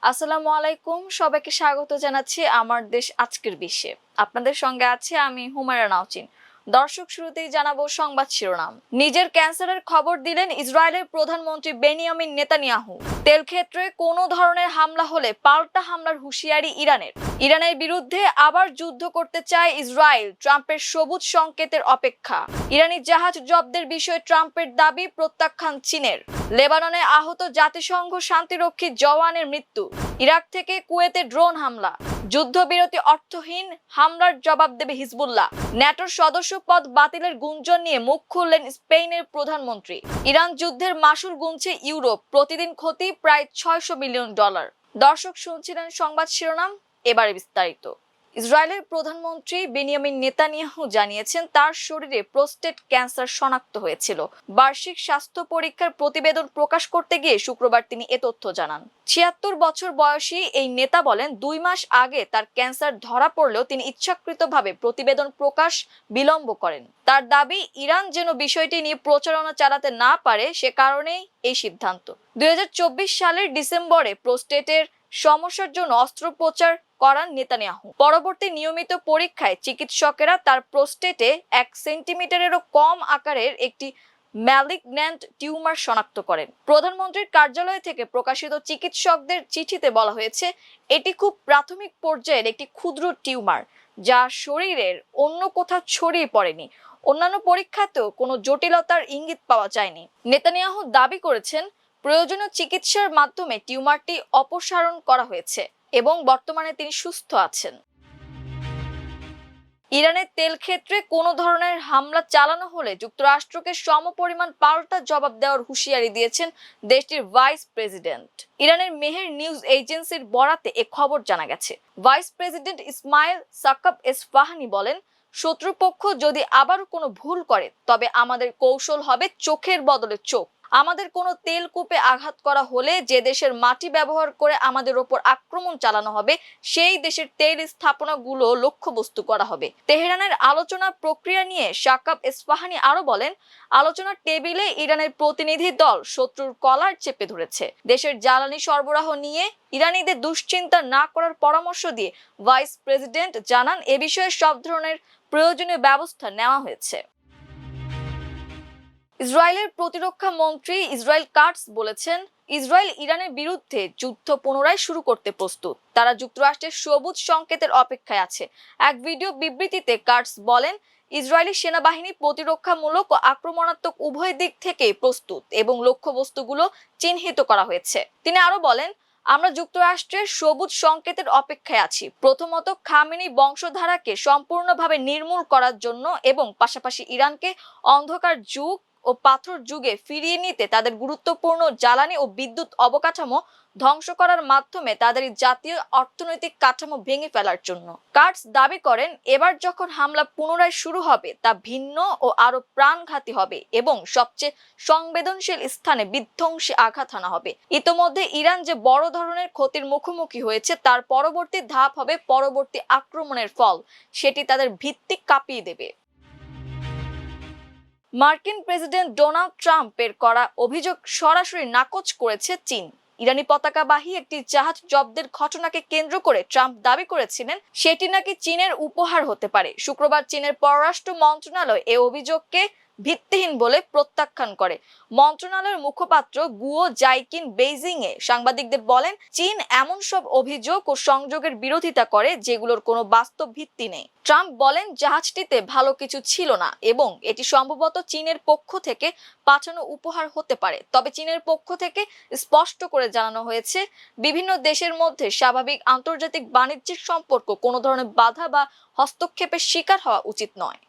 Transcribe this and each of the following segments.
আসসালামু আলাইকুম, সবাইকে স্বাগত জানাচ্ছি আমার দেশ আজকের বিশ্বে। আপনাদের সঙ্গে আছে আমি হুমায়রা নাওচিন। দর্শক, শুরুতেই জানাবো সংবাদ শিরোনাম। নিজের ক্যান্সারের খবর দিলেন ইসরায়েলের প্রধানমন্ত্রী বেনিয়ামিন নেতানিয়াহু। তেল ক্ষেত্রে কোনো ধরনের হামলা হলে পাল্টা হামলার হুঁশিয়ারি ইরানের। ইরানের বিরুদ্ধে আবার যুদ্ধ করতে চায় ইসরায়েল, ট্রাম্পের সবুজ সংকেতের অপেক্ষা। ইরানি জাহাজ জব্দের বিষয়ে ট্রাম্পের দাবি প্রত্যাখ্যান চীনের। লেবাননে আহত জাতিসংঘ শান্তিরক্ষী জওয়ানের মৃত্যু। ইরাক থেকে কুয়েতে ড্রোন হামলা। যুদ্ধবিরতি অর্থহীন, হামলার জবাব দেবে হিজবুল্লাহ। ন্যাটোর সদস্য পদ বাতিলের গুঞ্জন নিয়ে মুখ খুললেন স্পেনের প্রধানমন্ত্রী। ইরান যুদ্ধের মাশুল গুনছে ইউরোপ, প্রতিদিন ক্ষতি প্রায় $600 মিলিয়ন। দর্শক, শুনছিলেন সংবাদ শিরোনাম, এবারে বিস্তারিত। ইসরায়েলের প্রধানমন্ত্রী বেনিয়ামিন নেতানিয়াহু জানিয়েছেন তার শরীরে প্রোস্টেট ক্যান্সার শনাক্ত হয়েছিল। বার্ষিক স্বাস্থ্য পরীক্ষার প্রতিবেদন প্রকাশ করতে গিয়ে শুক্রবার তিনি এ তথ্য জানান। ৭৬ বছর বয়সী এই নেতা বলেন, ২ মাস আগে তার ক্যান্সার ধরা পড়লেও তিনি ইচ্ছাকৃতভাবে প্রতিবেদন প্রকাশ বিলম্ব করেন। তার দাবি, ইরান যেন বিষয়টি নিয়ে প্রচারণা চালাতে না পারে সে কারণেই এই সিদ্ধান্ত। ২০২৪ সালের ডিসেম্বরে প্রোস্টেটের সমস্যার জন্য অস্ত্রোপচার করান নেতানিয়াহু। পরবর্তী নিয়মিত পরীক্ষায় চিকিৎসকেরা তার প্রোস্টেটে ১ সেন্টিমিটারেরও কম আকারের একটি ম্যালিগন্যান্ট টিউমার শনাক্ত করেন। প্রধানমন্ত্রীর কার্যালয় থেকে প্রকাশিত চিকিৎসকদের চিঠিতে বলা হয়েছে, এটি খুব প্রাথমিক পর্যায়ের একটি ক্ষুদ্র টিউমার যা শরীরের অন্য কোথাও ছড়িয়ে পড়েনি। অন্যান্য পরীক্ষাতেও কোনো জটিলতার ইঙ্গিত পাওয়া যায়নি। নেতানিয়াহু দাবি করেছেন, প্রয়োজনীয় চিকিৎসার মাধ্যমে টিউমারটি অপসারণ করা হয়েছে এবং বর্তমানে তিনি সুস্থ আছেন। ইরানের তেল ক্ষেত্রে কোনো ধরনের হামলা চালানো হলে যুক্তরাষ্ট্রকে সমপরিমাণ পাল্টা জবাব দেওয়ার হুঁশিয়ারি দিয়েছেন দেশটির ভাইস প্রেসিডেন্ট। ইরানের মেহের নিউজ এজেন্সির বরাতে এ খবর জানা গেছে। ভাইস প্রেসিডেন্ট ইসমাইল সাকাব এসফাহানি বলেন, শত্রুপক্ষ যদি আবারও কোনো ভুল করে তবে আমাদের কৌশল হবে চোখের বদলে চোখ। আমাদের কোনো তেল কূপে আঘাত করা হলে যে দেশের মাটি ব্যবহার করে আমাদের ওপর আক্রমণ চালানো হবে সেই দেশের তেল স্থাপনাগুলো লক্ষ্যবস্তু করা হবে। তেহরানের আলোচনা প্রক্রিয়া নিয়ে সাকাব এসফাহানি আরো বলেন, আলোচনার টেবিলে ইরানের প্রতিনিধি দল শত্রুর কলার চেপে ধরেছে। দেশের জ্বালানি সরবরাহ নিয়ে ইরানিদের দুশ্চিন্তা না করার পরামর্শ দিয়ে ভাইস প্রেসিডেন্ট জানান, এ বিষয়ে সব ধরনের প্রয়োজনীয় ব্যবস্থা নেওয়া হয়েছে। ইসরায়েলের প্রতিরক্ষা মন্ত্রী ইসরায়েল কাটস বলেছেন, ইসরায়েল ইরানের বিরুদ্ধে যুদ্ধ পুনরায় শুরু করতে প্রস্তুত। তারা যুক্তরাষ্ট্রের সবুজ সংকেতের অপেক্ষায় আছে। এক ভিডিও বিবৃতিতে কাটস বলেন, ইসরায়েলি সেনাবাহিনী প্রতিরক্ষামূলক ও আক্রমণাত্মক উভয় দিক থেকেই প্রস্তুত এবং লক্ষ্যবস্তুগুলো চিহ্নিত করা হয়েছে। তিনি আরো বলেন, আমরা যুক্তরাষ্ট্রের সবুজ সংকেতের অপেক্ষায় আছি, প্রথমত খামেনি বংশধারাকে সম্পূর্ণভাবে নির্মূল করার জন্য এবং পাশাপাশি ইরানকে অন্ধকার যুগ ও পাথর যুগে ফিরিয়ে নিতে তাদের গুরুত্বপূর্ণ জ্বালানি ও বিদ্যুৎ অবকাঠামো ধ্বংস করার মাধ্যমে তাদের জাতীয় অর্থনৈতিক কাঠামো ভেঙে ফেলার জন্য। কাটস দাবি করেন, এবার যখন হামলা পুনরায় শুরু হবে তা ভিন্ন ও আরো প্রাণঘাতী হবে এবং সবচেয়ে সংবেদনশীল স্থানে বিধ্বংসী আঘাত হানা হবে। ইতোমধ্যে ইরান যে বড় ধরনের ক্ষতির মুখোমুখি হয়েছে তার পরবর্তী ধাপ হবে পরবর্তী আক্রমণের ফল, সেটি তাদের ভিত্তি কাঁপিয়ে দেবে। মার্কিন প্রেসিডেন্ট ডোনাল্ড ট্রাম্পের করা অভিযোগ সরাসরি নাকচ করেছে চীন। ইরানি পতাকাবাহী একটি জাহাজ জব্দের ঘটনাকে কেন্দ্র করে ট্রাম্প দাবি করেছিলেন সেটি নাকি চীনের উপহার হতে পারে। শুক্রবার চীনের পররাষ্ট্র মন্ত্রণালয় এই অভিযোগকে ভিত্তিহীন বলে প্রত্যাখ্যান করে। মন্ত্রণালয়ের মুখপাত্র গুয়ো জাইকিন বেইজিং এ সাংবাদিকদের বলেন, চীন এমন সব অভিযোগ ও সংযোগের বিরোধিতা করে যেগুলোর কোনো বাস্তব ভিত্তি নেই। ট্রাম্প বলেন, জাহাজটিতে ভালো কিছু ছিল না এবং এটি সম্ভবত চীনের পক্ষ থেকে পাঠানো উপহার হতে পারে। তবে চীনের পক্ষ থেকে স্পষ্ট করে জানানো হয়েছে, বিভিন্ন দেশের মধ্যে স্বাভাবিক আন্তর্জাতিক বাণিজ্যিক সম্পর্ক কোনো ধরনের বাধা বা হস্তক্ষেপের শিকার হওয়া উচিত নয়।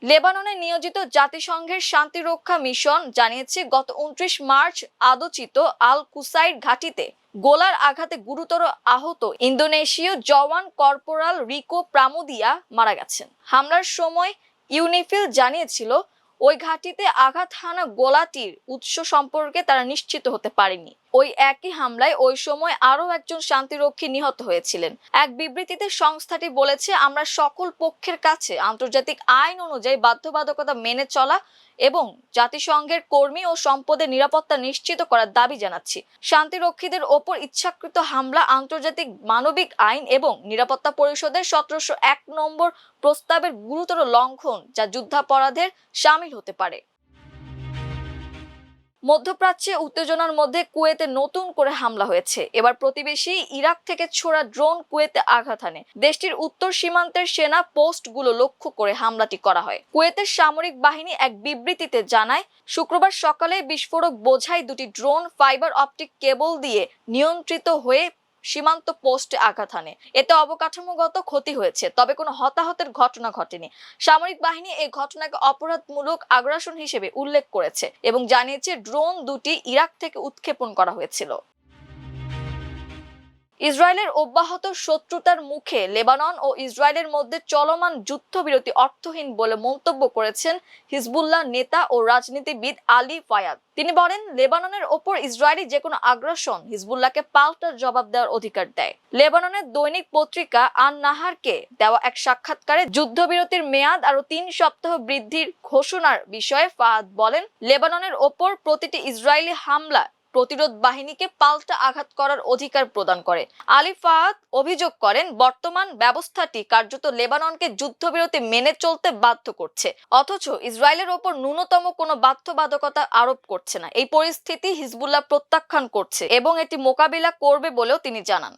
লেবাননে নিয়োজিত জাতিসংঘের শান্তিরক্ষা মিশন জানিয়েছে, গত ২৯ মার্চ আদচিত আল কুসাইর ঘাঁটিতে গোলার আঘাতে গুরুতর আহত ইন্দোনেশীয় জওয়ান কর্পোরাল রিকো প্রামোদিয়া মারা গেছেন। হামলার সময় ইউনিফিল জানিয়েছিল, ওই ঘাঁটিতে আঘাত হানা গোলাটির উৎস সম্পর্কে তারা নিশ্চিত হতে পারেনি। ওই একই হামলায় ওই সময় আরও একজন শান্তিরক্ষী নিহত হয়েছিলেন। এক বিবৃতিতে সংস্থাটি বলেছে, আমরা সকল পক্ষের কাছে আন্তর্জাতিক আইন অনুযায়ী বাধ্যবাধকতা মেনে চলা এবং জাতিসংঘের কর্মী ও সম্পদের নিরাপত্তা নিশ্চিত করার দাবি জানাচ্ছি। শান্তিরক্ষীদের ওপর ইচ্ছাকৃত হামলা আন্তর্জাতিক মানবিক আইন এবং নিরাপত্তা পরিষদের 1701 নম্বর প্রস্তাবের গুরুতর লঙ্ঘন, যা যুদ্ধাপরাধের শামিল হতে পারে। মধ্যপ্রাচ্যে উত্তেজনার মধ্যে কুয়েতে নতুন করে হামলা হয়েছে। এবার প্রতিবেশী ইরাক থেকে ছোড়া ড্রোন কুয়েতে আঘাত হানে। দেশটির উত্তর সীমান্তের সেনা পোস্টগুলো লক্ষ্য করে হামলাটি করা হয়। কুয়েতের সামরিক বাহিনী এক বিবৃতিতে জানায়, শুক্রবার সকালে বিস্ফোরক বোঝাই দুটি ড্রোন ফাইবার অপটিক কেবল দিয়ে নিয়ন্ত্রিত হয়ে সীমান্ত পোস্টে আঘাত হানে। এতে অবকাঠামোগত ক্ষতি হয়েছে, তবে কোনো হতাহতের ঘটনা ঘটেনি। সামরিক বাহিনী এই ঘটনাকে অপরাধমূলক আগ্রাসন হিসেবে উল্লেখ করেছে এবং জানিয়েছে ড্রোন দুটি ইরাক থেকে উৎক্ষেপণ করা হয়েছিল। ইসরায়েলের অব্যাহত শত্রুতার মুখে লেবানন ও ইসরায়েলের মধ্যে চলমান যুদ্ধবিরতি অর্থহীন বলে মন্তব্য করেছেন হিজবুল্লাহ নেতা ও রাজনীতিবিদ আলী ফায়াদ। তিনি বলেন, লেবাননের ওপর ইসরায়েলি যে কোনো আগ্রাসন হিজবুল্লাহকে পাল্টা জবাব দেওয়ার অধিকার দেয়। লেবাননের দৈনিক পত্রিকা আন নাহারকে দেওয়া এক সাক্ষাৎকারে যুদ্ধবিরতির মেয়াদ আরো 3 সপ্তাহ বৃদ্ধির ঘোষণার বিষয়ে ফায়াদ বলেন, লেবাননের ওপর প্রতিটি ইসরায়েলি হামলা প্রতিরোধ বাহিনীকে পাল্টা আঘাত করার অধিকার প্রদান করে। আলী ফায়াদ অভিযোগ করেন, বর্তমান ব্যবস্থাটি কার্যত লেবাননকে যুদ্ধবিরতি মেনে চলতে বাধ্য করছে, অথচ ইসরায়েলের ওপর ন্যূনতম কোনো বাধ্যবাধকতা আরোপ করছে না। এই পরিস্থিতি হিজবুল্লাহ প্রত্যাখ্যান করছে এবং এটি মোকাবিলা করবে বলেও তিনি জানান।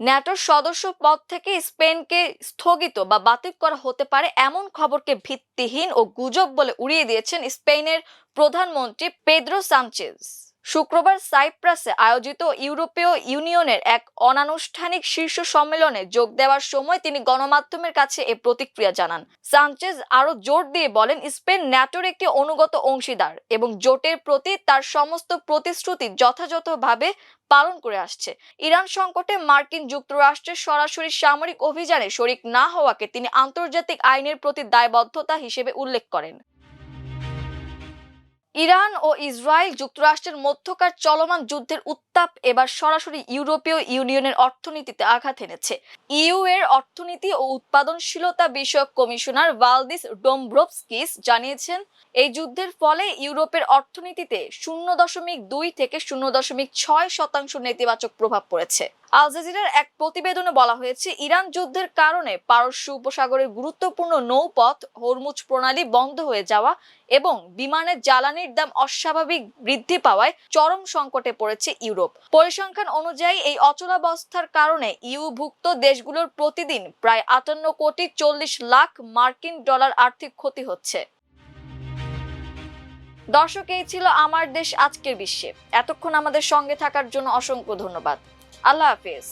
ন্যাটোর সদস্য পদ থেকে স্পেনকে স্থগিত বা বাতিল করা হতে পারে এমন খবরকে ভিত্তিহীন ও গুজব বলে উড়িয়ে দিয়েছেন স্পেনের প্রধানমন্ত্রী পেদ্রো সানচেজ। শুক্রবার সাইপ্রাসে আয়োজিত ইউরোপীয় ইউনিয়নের এক অনানুষ্ঠানিক শীর্ষ সম্মেলনে যোগ দেওয়ার সময় তিনি গণমাধ্যমের কাছে এ প্রতিক্রিয়া জানান। সানচেজ আরো জোর দিয়ে বলেন, স্পেন ন্যাটোর একটি অনুগত অংশীদার এবং জোটের প্রতি তার সমস্ত প্রতিশ্রুতি যথাযথভাবে পালন করে আসছে। ইরান সংকটে মার্কিন যুক্তরাষ্ট্রের সরাসরি সামরিক অভিযানে শরিক না হওয়াকে তিনি আন্তর্জাতিক আইনের প্রতি দায়বদ্ধতা হিসেবে উল্লেখ করেন। ইরান ও ইসরায়েল যুক্তরাষ্ট্রের মধ্যকার চলমান যুদ্ধের উত্তাপ এবার সরাসরি ইউরোপীয় ইউনিয়নের অর্থনীতিতে আঘাত এনেছে। ইইউ এর অর্থনীতি ও উৎপাদনশীলতা বিষয়ক কমিশনার ভালদিস ডোমব্রোভস্কিস জানিয়েছেন, এই যুদ্ধের ফলে ইউরোপের অর্থনীতিতে 0.2 থেকে 0.6% নেতিবাচক প্রভাব পড়েছে। আল জাজিরার এক প্রতিবেদনে বলা হয়েছে, ইরান যুদ্ধের কারণে পারস্য উপসাগরের গুরুত্বপূর্ণ নৌপথ হরমুজ প্রণালী বন্ধ হয়ে যাওয়া এবং বিমানের জ্বালানির দাম অস্বাভাবিক বৃদ্ধি পাওয়ায় চরম সংকটে পড়েছে ইউরোপ। পরিসংখ্যান অনুযায়ী এই অচলাবস্থার কারণে ইউভুক্ত দেশগুলোর প্রতিদিন প্রায় 58,40,00,000 মার্কিন ডলার আর্থিক ক্ষতি হচ্ছে। দর্শক, এই ছিল আমার দেশ আজকের বিশ্বে। এতক্ষণ আমাদের সঙ্গে থাকার জন্য অসংখ্য ধন্যবাদ। আল্লাহ হাফেজ।